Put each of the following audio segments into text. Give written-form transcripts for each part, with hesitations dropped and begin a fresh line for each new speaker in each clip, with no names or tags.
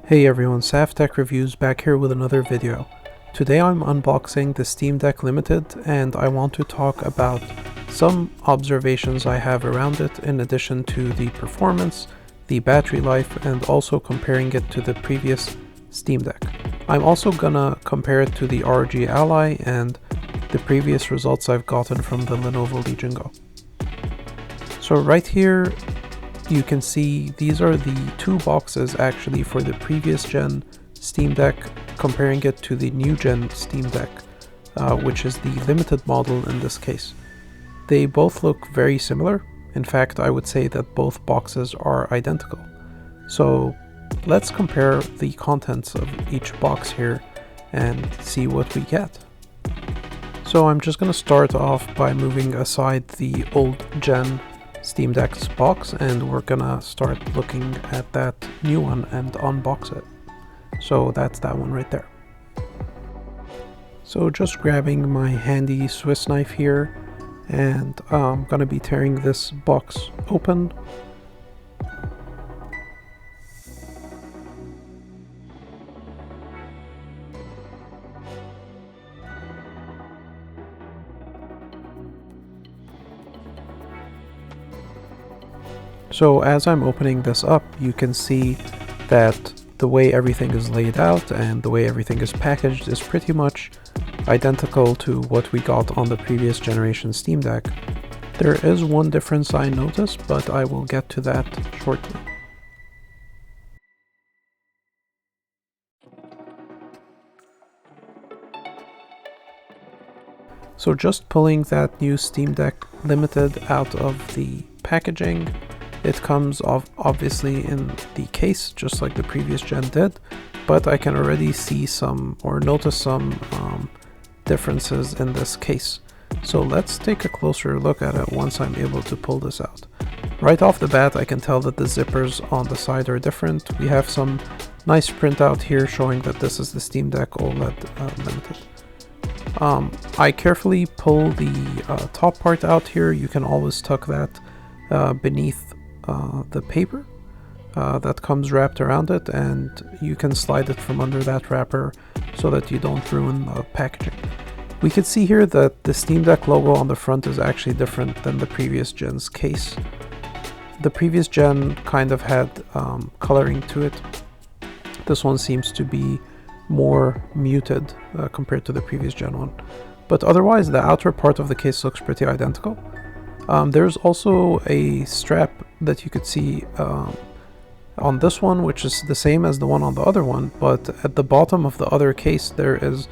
Hey everyone, SafTech Reviews back here with another video. Today I'm unboxing the Steam Deck Limited and I want to talk about some observations I have around it in addition to the performance, the battery life, and also comparing it to the previous Steam Deck. I'm also gonna compare it to the ROG Ally and the previous results I've gotten from the Lenovo Legion Go. So right here you can see these are the two boxes actually for the previous gen Steam Deck, comparing it to the new gen Steam Deck, which is the limited model in this case. They both look very similar. In fact, I would say that both boxes are identical. So let's compare the contents of each box here and see what we get. So I'm just going to start off by moving aside the old gen Steam Deck's box, and we're gonna start looking at that new one and unbox it. So that's that one right there. So just grabbing my handy Swiss knife here, and I'm gonna be tearing this box open. So as I'm opening this up, you can see that the way everything is laid out and the way everything is packaged is pretty much identical to what we got on the previous generation Steam Deck. There is one difference I noticed, but I will get to that shortly. So just pulling that new Steam Deck Limited out of the packaging, it comes obviously in the case, just like the previous gen did, but I can already see some or notice some differences in this case. So let's take a closer look at it once I'm able to pull this out. Right off the bat, I can tell that the zippers on the side are different. We have some nice printout here showing that this is the Steam Deck OLED Limited. I carefully pull the top part out here. You can always tuck that beneath the paper that comes wrapped around it, and you can slide it from under that wrapper so that you don't ruin the packaging. We can see here that the Steam Deck logo on the front is actually different than the previous gen's case. The previous gen kind of had coloring to it. This one seems to be more muted compared to the previous gen one, but otherwise the outer part of the case looks pretty identical. There's also a strap that you could see on this one, which is the same as the one on the other one, but at the bottom of the other case there is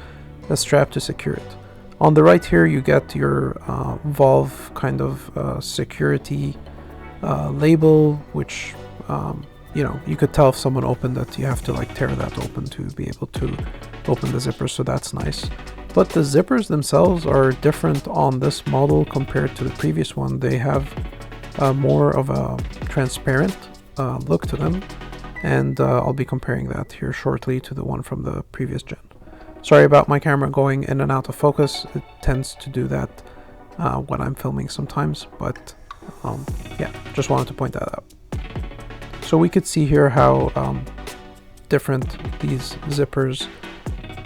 a strap to secure it. On the right here you get your Valve kind of security label, which you know, you could tell if someone opened it. You have to like tear that open to be able to open the zipper, so that's nice. But the zippers themselves are different on this model compared to the previous one. They have more of a transparent look to them, and I'll be comparing that here shortly to the one from the previous gen. Sorry about my camera going in and out of focus. It tends to do that when I'm filming sometimes, but yeah, just wanted to point that out. So we could see here how different these zippers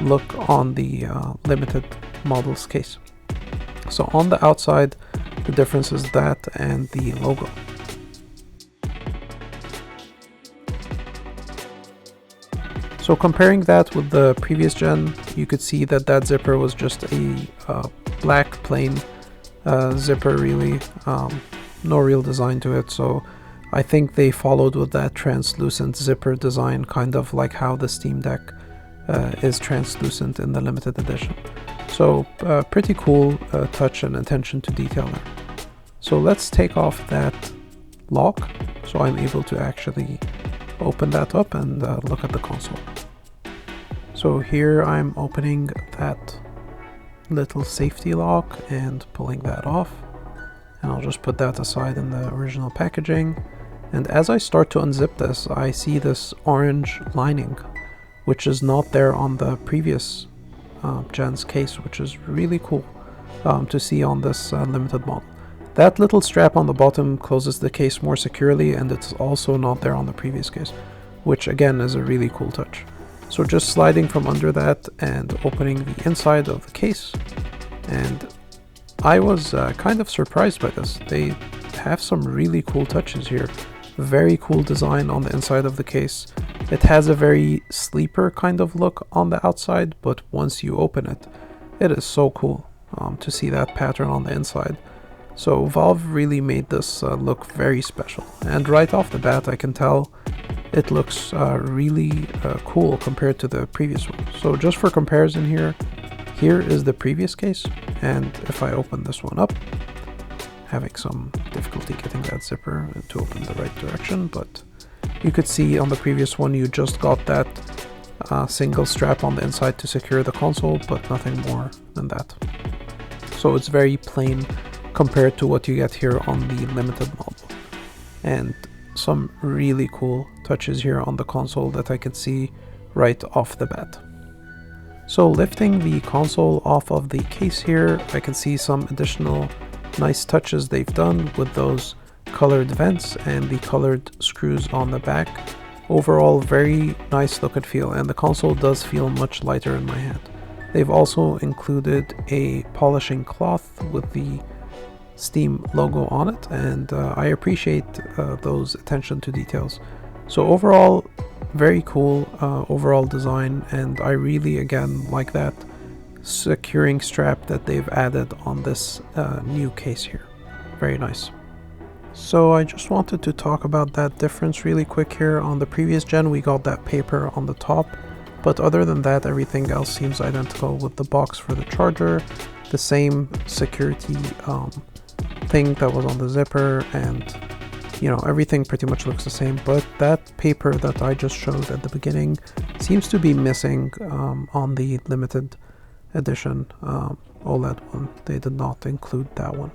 look on the limited model's case. So on the outside, the difference is that and the logo. So comparing that with the previous gen, you could see that that zipper was just a black plain zipper, really, no real design to it. So I think they followed with that translucent zipper design, kind of like how the Steam Deck is translucent in the limited edition. So pretty cool touch and attention to detail there. So let's take off that lock so I'm able to actually open that up and look at the console. So here I'm opening that little safety lock and pulling that off, and I'll just put that aside in the original packaging. And as I start to unzip this, I see this orange lining, which is not there on the previous gen's case, which is really cool to see on this limited model. That little strap on the bottom closes the case more securely, and it's also not there on the previous case. which again is a really cool touch. So just sliding from under that and opening the inside of the case, and I was kind of surprised by this. They have some really cool touches here. Very cool design on the inside of the case. It has a very sleeper kind of look on the outside, but once you open it, it is so cool to see that pattern on the inside. So Valve really made this look very special, and right off the bat I can tell it looks really cool compared to the previous one. So just for comparison here is the previous case, and if I open this one up, having some difficulty getting that zipper to open the right direction, but you could see on the previous one you just got that single strap on the inside to secure the console, but nothing more than that. So it's very plain compared to what you get here on the limited model, and some really cool touches here on the console that I can see right off the bat. So lifting the console off of the case here, I can see some additional nice touches they've done with those colored vents and the colored screws on the back. Overall, very nice look and feel, and the console does feel much lighter in my hand. They've also included a polishing cloth with the Steam logo on it, and I appreciate those attention to details. So overall, very cool overall design, and I really again like that securing strap that they've added on this new case here. Very nice. So I just wanted to talk about that difference really quick here. On the previous gen we got that paper on the top, but other than that everything else seems identical, with the box for the charger, the same security thing that was on the zipper, and you know, everything pretty much looks the same. But that paper that I just showed at the beginning seems to be missing on the limited edition OLED one. They did not include that one,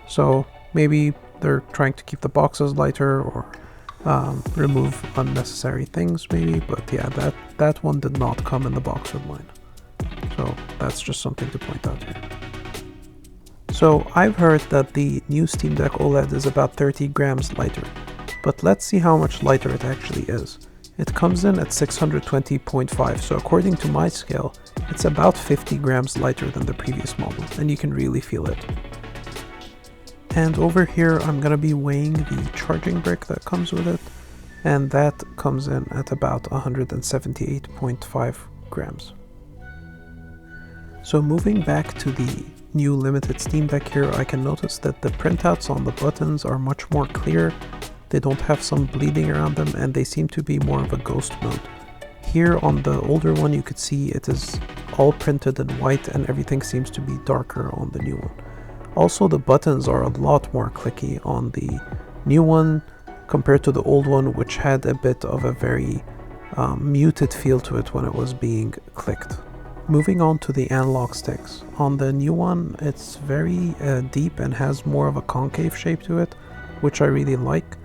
so maybe they're trying to keep the boxes lighter or remove unnecessary things maybe, but yeah, that one did not come in the box with mine, so that's just something to point out here. So I've heard that the new Steam Deck OLED is about 30 grams lighter, but let's see how much lighter it actually is. It comes in at 620.5, so according to my scale, it's about 50 grams lighter than the previous model, and you can really feel it. And over here I'm gonna be weighing the charging brick that comes with it, and that comes in at about 178.5 grams. So moving back to the new limited Steam Deck here, I can notice that the printouts on the buttons are much more clear. They don't have some bleeding around them, and they seem to be more of a ghost mode. Here on the older one you could see it is all printed in white, and everything seems to be darker on the new one. Also, the buttons are a lot more clicky on the new one compared to the old one, which had a bit of a very muted feel to it when it was being clicked. Moving on to the analog sticks. On the new one, it's very deep and has more of a concave shape to it, which I really like.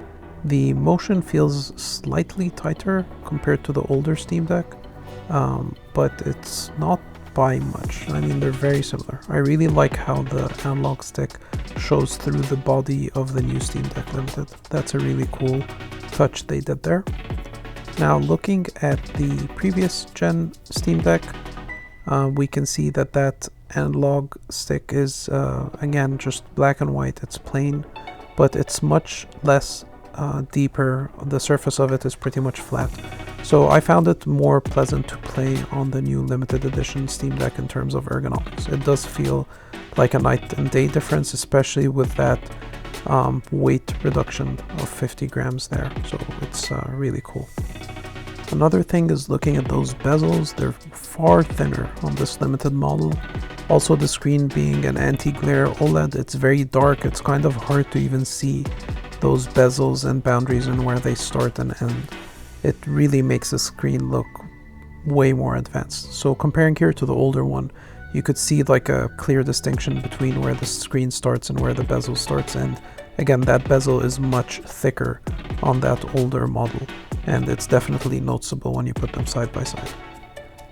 The motion feels slightly tighter compared to the older Steam Deck, but it's not by much. I mean, they're very similar. I really like how the analog stick shows through the body of the new Steam Deck Limited. That's a really cool touch they did there. Now, looking at the previous gen Steam Deck, we can see that that analog stick is again just black and white. It's plain, but it's much less deeper. The surface of it is pretty much flat, so I found it more pleasant to play on the new limited edition Steam Deck in terms of ergonomics. It does feel like a night and day difference, especially with that weight reduction of 50 grams there, so it's really cool. Another thing is looking at those bezels. They're far thinner on this limited model. Also, the screen being an anti-glare OLED, it's very dark. It's kind of hard to even see those bezels and boundaries and where they start and end. It really makes the screen look way more advanced. So comparing here to the older one, you could see like a clear distinction between where the screen starts and where the bezel starts. And again, that bezel is much thicker on that older model, and it's definitely noticeable when you put them side by side.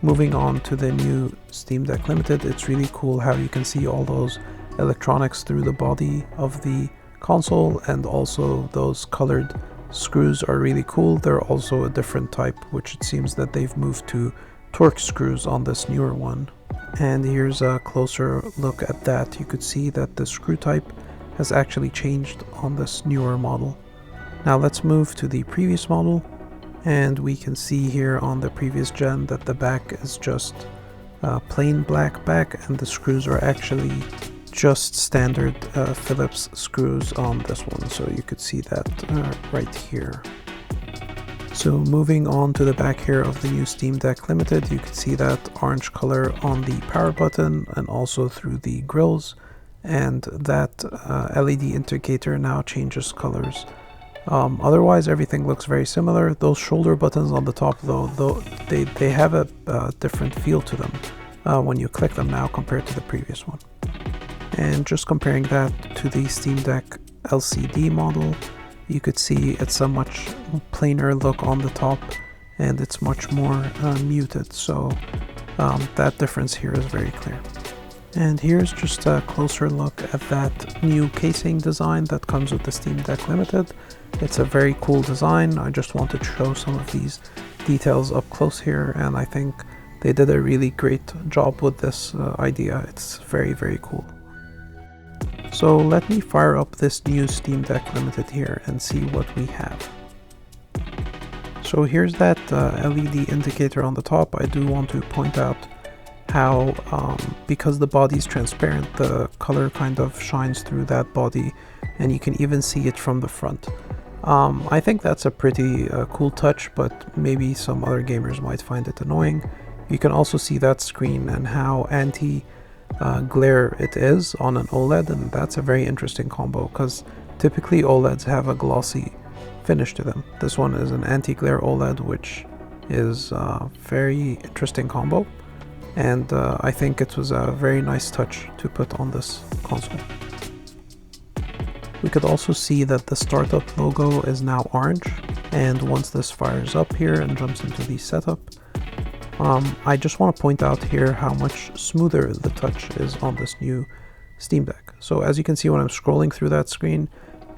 Moving on to the new Steam Deck Limited, it's really cool how you can see all those electronics through the body of the console, and also those colored screws are really cool. They're also a different type, which it seems that they've moved to Torx screws on this newer one. And here's a closer look at that. You could see that the screw type has actually changed on this newer model. Now let's move to the previous model, and we can see here on the previous gen that the back is just plain black back, and the screws are actually just standard Phillips screws on this one, so you could see that right here. So moving on to the back here of the new Steam Deck Limited, you can see that orange color on the power button and also through the grills, and that LED indicator now changes colors. Otherwise everything looks very similar. Those shoulder buttons on the top though they have a different feel to them when you click them now compared to the previous one. And just comparing that to the Steam Deck LCD model, you could see it's a much plainer look on the top and it's much more muted, so that difference here is very clear. And here's just a closer look at that new casing design that comes with the Steam Deck Limited. It's a very cool design. I just wanted to show some of these details up close here, and I think they did a really great job with this idea. It's very, very cool. So let me fire up this new Steam Deck Limited here and see what we have. So here's that LED indicator on the top. I do want to point out how because the body is transparent, the color kind of shines through that body and you can even see it from the front. I think that's a pretty cool touch, but maybe some other gamers might find it annoying. You can also see that screen and how anti-glare it is on an OLED, and that's a very interesting combo because typically OLEDs have a glossy finish to them. This one is an anti-glare OLED, which is a very interesting combo, and I think it was a very nice touch to put on this console. We could also see that the startup logo is now orange, and once this fires up here and jumps into the setup, I just want to point out here how much smoother the touch is on this new Steam Deck. So as you can see when I'm scrolling through that screen,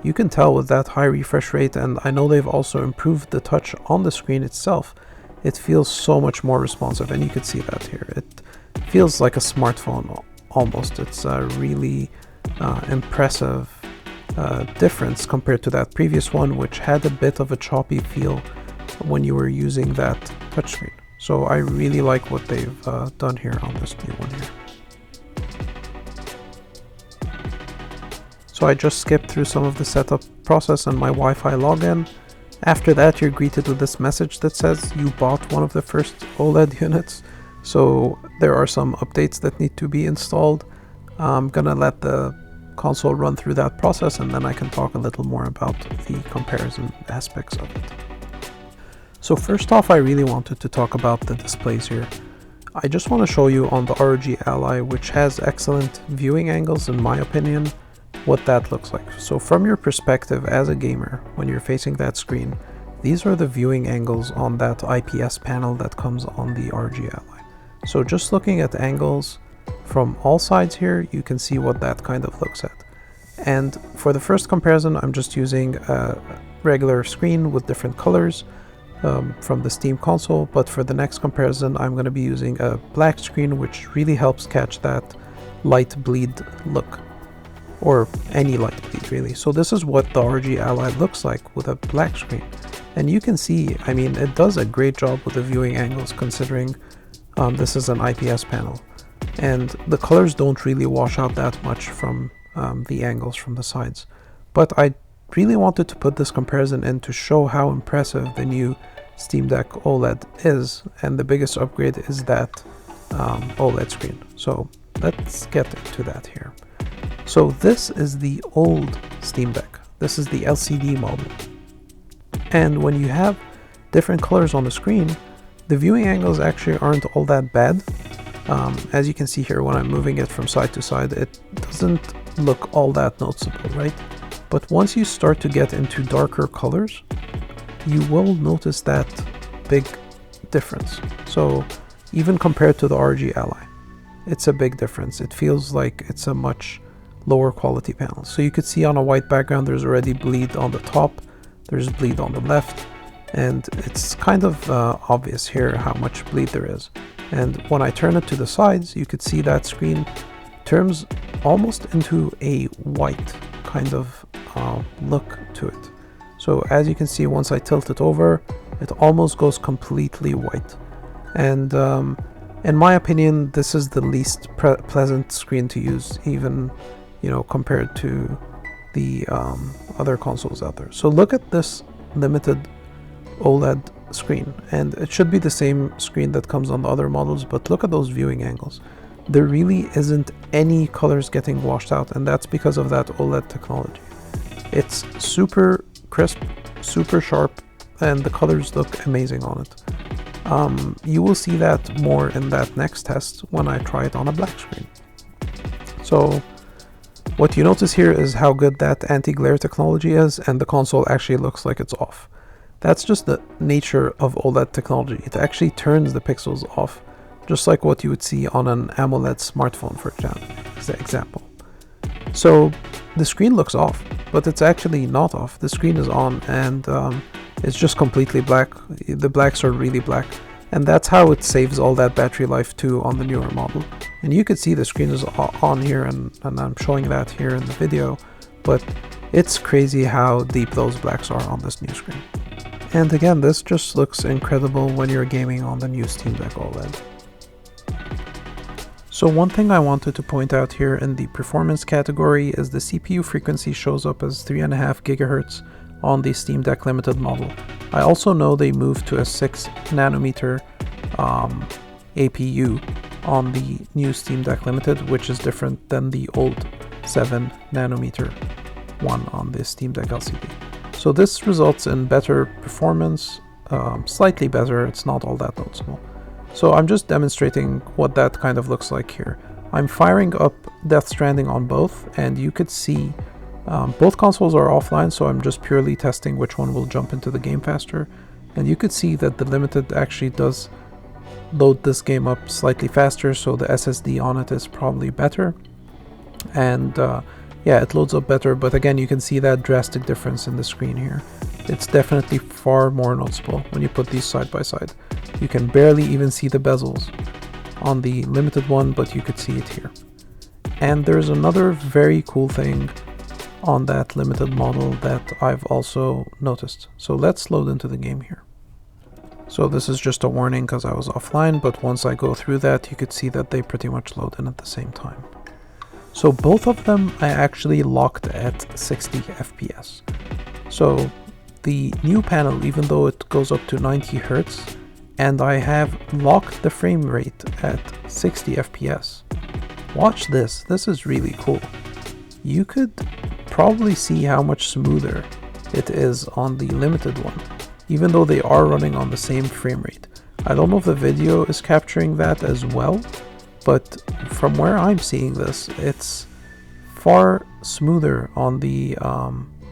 you can tell with that high refresh rate, and I know they've also improved the touch on the screen itself. It feels so much more responsive, and you can see that here. It feels like a smartphone almost. It's a really impressive difference compared to that previous one, which had a bit of a choppy feel when you were using that touchscreen. So I really like what they've done here on this new one here. So I just skipped through some of the setup process and my Wi-Fi login. After that, you're greeted with this message that says you bought one of the first OLED units. So there are some updates that need to be installed. I'm gonna let the console run through that process, and then I can talk a little more about the comparison aspects of it. So first off, I really wanted to talk about the displays here. I just want to show you on the ROG Ally, which has excellent viewing angles in my opinion, what that looks like. So from your perspective as a gamer, when you're facing that screen, these are the viewing angles on that IPS panel that comes on the ROG Ally. So just looking at angles from all sides here, you can see what that kind of looks at. And for the first comparison, I'm just using a regular screen with different colors from the Steam console, but for the next comparison, I'm going to be using a black screen, which really helps catch that light bleed look, or any light bleed really. So this is what the ROG Ally looks like with a black screen, and you can see, I mean, it does a great job with the viewing angles considering this is an IPS panel, and the colors don't really wash out that much from the angles from the sides. But I really wanted to put this comparison in to show how impressive the new Steam Deck OLED is, and the biggest upgrade is that OLED screen. So let's get into that here. So this is the old Steam Deck. This is the LCD model. And when you have different colors on the screen, the viewing angles actually aren't all that bad. As you can see here, when I'm moving it from side to side, it doesn't look all that noticeable, right? But once you start to get into darker colors, you will notice that big difference. So even compared to the ROG Ally, it's a big difference. It feels like it's a much lower quality panel. So you could see on a white background, there's already bleed on the top. there's bleed on the left, and it's kind of obvious here how much bleed there is. And when I turn it to the sides, you could see that screen turns almost into a white kind of look to it. So as you can see, once I tilt it over, it almost goes completely white. And in my opinion, this is the least pleasant screen to use, even, you know, compared to the other consoles out there. So look at this limited OLED screen, and it should be the same screen that comes on the other models, but look at those viewing angles. There really isn't any colors getting washed out, and that's because of that OLED technology. It's super crisp, super sharp, and the colors look amazing on it. You will see that more in that next test when I try it on a black screen. So what you notice here is how good that anti-glare technology is, and the console actually looks like it's off. That's just the nature of OLED technology. It actually turns the pixels off, just like what you would see on an AMOLED smartphone, for example. So the screen looks off, but it's actually not off. The screen is on, and it's just completely black. The blacks are really black, and that's how it saves all that battery life too on the newer model. And you could see the screen is on here, and I'm showing that here in the video, but it's crazy how deep those blacks are on this new screen. And again, this just looks incredible when you're gaming on the new Steam Deck OLED. So one thing I wanted to point out here in the performance category is the CPU frequency shows up as 3.5 GHz on the Steam Deck Limited model. I also know they moved to a 6 nanometer APU on the new Steam Deck Limited, which is different than the old 7 nanometer one on the Steam Deck LCD. So this results in better performance, slightly better, it's not all that noticeable. So I'm just demonstrating what that kind of looks like here. I'm firing up Death Stranding on both, and you could see both consoles are offline, so I'm just purely testing which one will jump into the game faster. And you could see that the Limited actually does load this game up slightly faster, so the SSD on it is probably better. And yeah, it loads up better, but again, you can see that drastic difference in the screen here. It's definitely far more noticeable when you put these side by side. You can barely even see the bezels on the Limited one, but you could see it here. And there's another very cool thing on that Limited model that I've also noticed. So let's load into the game here. So this is just a warning because I was offline, but once I go through that, you could see that they pretty much load in at the same time. So both of them I actually locked at 60 FPS. So the new panel, even though it goes up to 90 Hz, and I have locked the frame rate at 60 FPS. Watch this, this is really cool. You could probably see how much smoother it is on the Limited one, even though they are running on the same frame rate. I don't know if the video is capturing that as well, but from where I'm seeing this, it's far smoother on the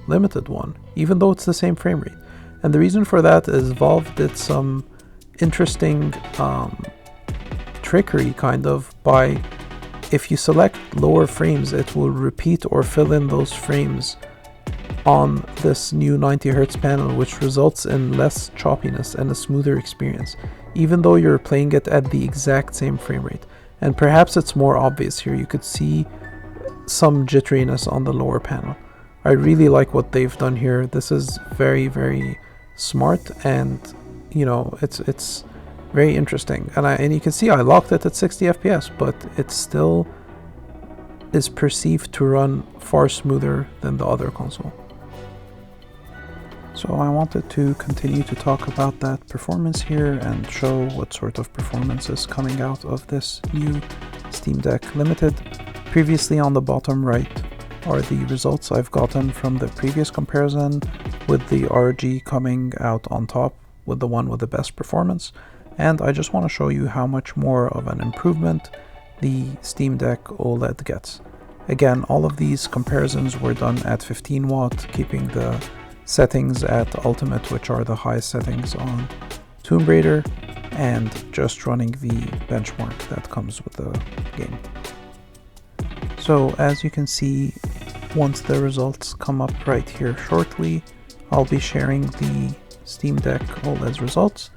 Limited one, even though it's the same frame rate. And the reason for that is Valve did some interesting trickery kind of by, if you select lower frames, it will repeat or fill in those frames on this new 90 Hz panel, which results in less choppiness and a smoother experience, even though you're playing it at the exact same frame rate. And perhaps it's more obvious here. You could see some jitteriness on the lower panel. I really like what they've done here. This is very, very smart, and you know, it's very interesting. And you can see I locked it at 60 FPS, but it still is perceived to run far smoother than the other console. So I wanted to continue to talk about that performance here and show what sort of performance is coming out of this new Steam Deck Limited. Previously on the bottom right are the results I've gotten from the previous comparison, with the ROG coming out on top with the one with the best performance. And I just want to show you how much more of an improvement the Steam Deck OLED gets. Again, all of these comparisons were done at 15 watt, keeping the settings at ultimate, which are the highest settings on Tomb Raider, and just running the benchmark that comes with the game. So as you can see, once the results come up right here shortly, I'll be sharing the Steam Deck OLED results,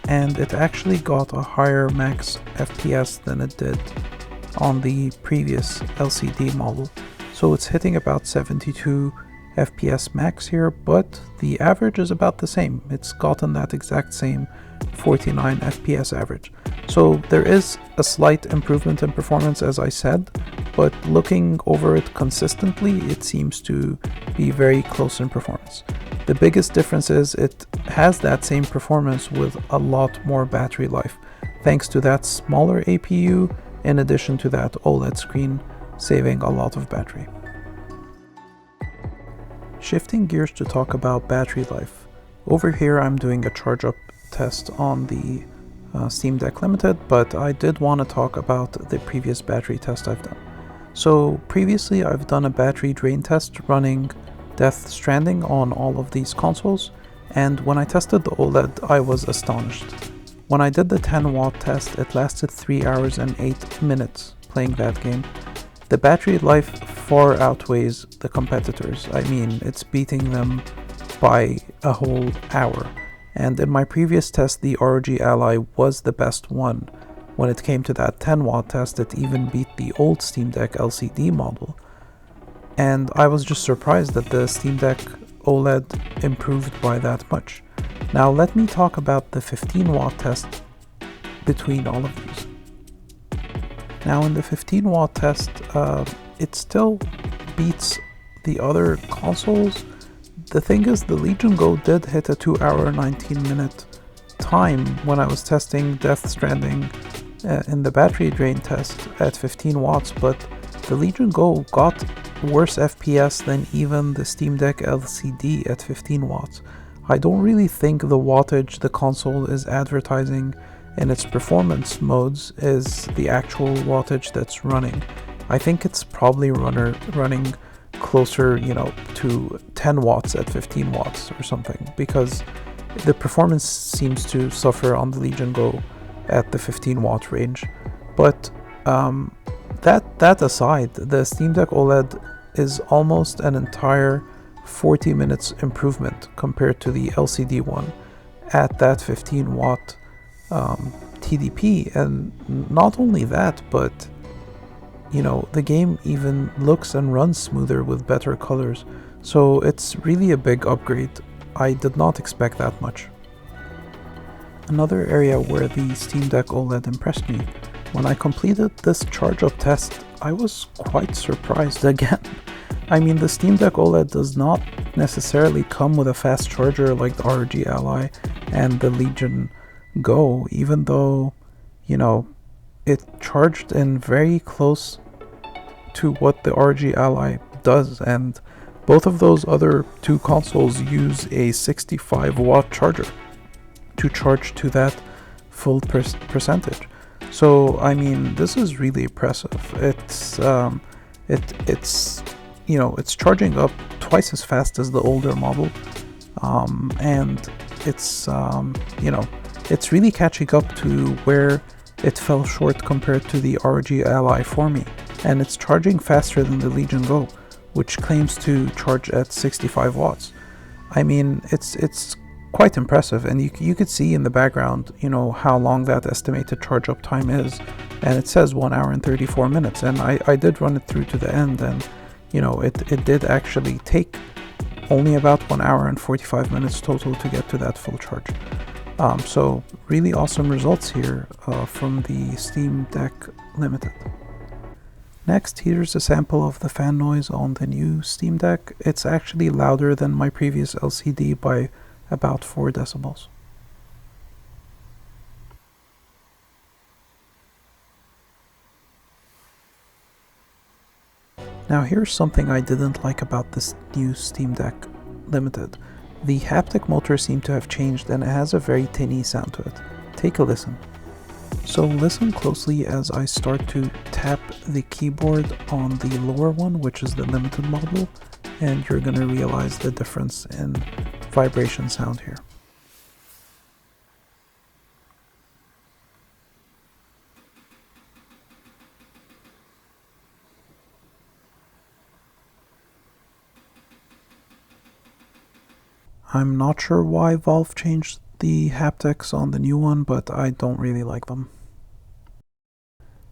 and it actually got a higher max FPS than it did on the previous LCD model. So it's hitting about 72 FPS max here, but the average is about the same. It's gotten that exact same 49 FPS average. So there is a slight improvement in performance, as I said, but looking over it consistently, it seems to be very close in performance. The biggest difference is it has that same performance with a lot more battery life, thanks to that smaller APU, in addition to that OLED screen saving a lot of battery. Shifting gears to talk about battery life. Over here I'm doing a charge up test on the Steam Deck Limited, but I did want to talk about the previous battery test I've done. So previously I've done a battery drain test running Death Stranding on all of these consoles, and when I tested the OLED I was astonished. When I did the 10 watt test, it lasted 3 hours and 8 minutes playing that game. The battery life far outweighs the competitors. I mean, it's beating them by a whole hour. And in my previous test, the ROG Ally was the best one. When it came to that 10 watt test, it even beat the old Steam Deck LCD model. And I was just surprised that the Steam Deck OLED improved by that much. Now let me talk about the 15 watt test between all of these. Now in the 15 watt test, it still beats the other consoles. The thing is, the Legion Go did hit a 2 hour 19 minute time when I was testing Death Stranding in the battery drain test at 15 watts, but the Legion Go got worse FPS than even the Steam Deck LCD at 15 watts. I don't really think the wattage the console is advertising in its performance modes is the actual wattage that's running. I think it's probably running closer, to 10 watts at 15 watts or something, because the performance seems to suffer on the Legion Go at the 15 watt range. But that aside, the Steam Deck OLED is almost an entire 40 minutes improvement compared to the LCD one at that 15 watt TDP. And not only that, but the game even looks and runs smoother with better colors. So it's really a big upgrade. I did not expect that much. Another area where the Steam Deck OLED impressed me, when I completed this charge up test, I was quite surprised again. I mean, the Steam Deck OLED does not necessarily come with a fast charger like the ROG Ally and the Legion Go, even though, it charged in very close to what the ROG Ally does, and both of those other two consoles use a 65 watt charger to charge to that full percentage. So I mean, this is really impressive. It's charging up twice as fast as the older model, and it's really catching up to where it fell short compared to the ROG Ally for me, and it's charging faster than the Legion Go, which claims to charge at 65 watts. I mean, it's quite impressive, and you could see in the background, how long that estimated charge up time is, and it says 1 hour and 34 minutes, and I did run it through to the end, and it did actually take only about 1 hour and 45 minutes total to get to that full charge. So really awesome results here from the Steam Deck Limited. Next, here's a sample of the fan noise on the new Steam Deck. It's actually louder than my previous LCD by about 4 decibels. Now here's something I didn't like about this new Steam Deck Limited. The haptic motor seemed to have changed and it has a very tinny sound to it. Take a listen. So listen closely as I start to tap the keyboard on the lower one, which is the limited model, and you're going to realize the difference in vibration sound here. I'm not sure why Valve changed the haptics on the new one, but I don't really like them.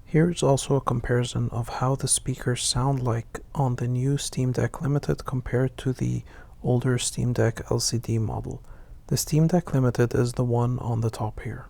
Here's also a comparison of how the speakers sound like on the new Steam Deck Limited compared to the older Steam Deck LCD model. The Steam Deck Limited is the one on the top here.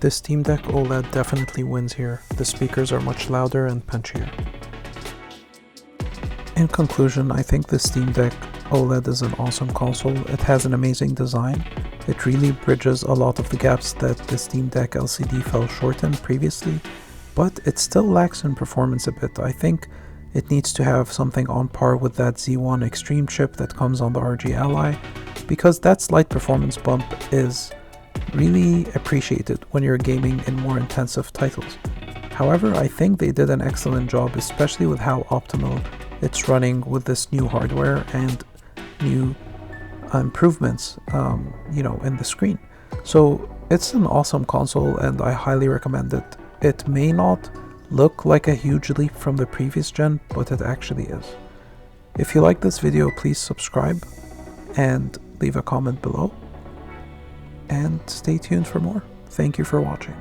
The Steam Deck OLED definitely wins here. The speakers are much louder and punchier. In conclusion, I think the Steam Deck OLED is an awesome console. It has an amazing design. It really bridges a lot of the gaps that the Steam Deck LCD fell short in previously, but it still lacks in performance a bit. I think it needs to have something on par with that Z1 Extreme chip that comes on the ROG Ally, because that slight performance bump is really appreciated when you're gaming in more intensive titles. However, I think they did an excellent job, especially with how optimal it's running with this new hardware and new improvements, in the screen. So it's an awesome console and I highly recommend it. It may not look like a huge leap from the previous gen, but it actually is. If you like this video, please subscribe and leave a comment below. And stay tuned for more. Thank you for watching.